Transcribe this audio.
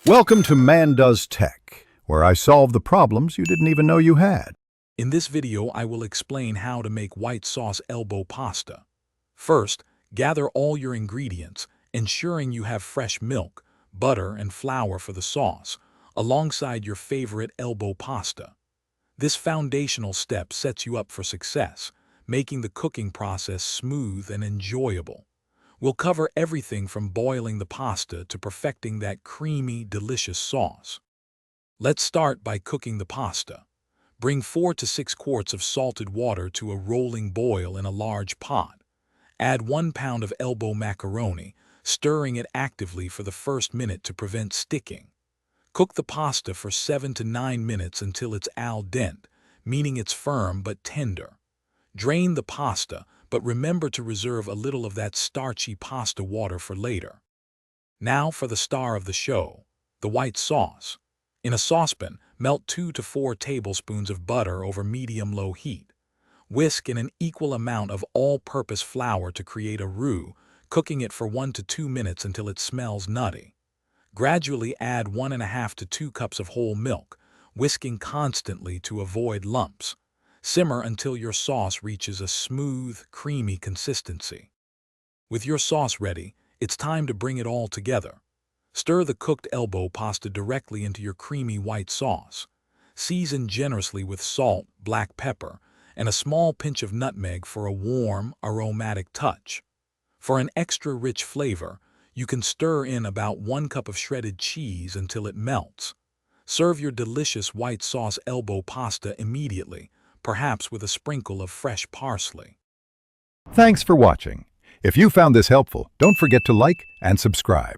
Welcome to Man Does Tech, where I solve the problems you didn't even know you had. In this video, I will explain how to make white sauce elbow pasta. First, gather all your ingredients, ensuring you have fresh milk, butter, and flour for the sauce, alongside your favorite elbow pasta. This foundational step sets you up for success, making the cooking process smooth and enjoyable. We'll cover everything from boiling the pasta to perfecting that creamy, delicious sauce. Let's start by cooking the pasta. Bring 4 to 6 quarts of salted water to a rolling boil in a large pot. Add 1 pound of elbow macaroni, stirring it actively for the first minute to prevent sticking. Cook the pasta for 7 to 9 minutes until it's al dente, meaning it's firm but tender. Drain the pasta, but remember to reserve a little of that starchy pasta water for later. Now for the star of the show, the white sauce. In a saucepan, melt 2 to 4 tablespoons of butter over medium-low heat. Whisk in an equal amount of all-purpose flour to create a roux, cooking it for 1 to 2 minutes until it smells nutty. Gradually add 1.5 to 2 cups of whole milk, whisking constantly to avoid lumps. Simmer until your sauce reaches a smooth, creamy consistency. With your sauce ready, it's time to bring it all together. Stir the cooked elbow pasta directly into your creamy white sauce. Season generously with salt, black pepper, and a small pinch of nutmeg for a warm, aromatic touch. For an extra rich flavor, you can stir in about 1 cup of shredded cheese until it melts. Serve your delicious white sauce elbow pasta immediately, perhaps with a sprinkle of fresh parsley. Thanks for watching. If you found this helpful, don't forget to like and subscribe.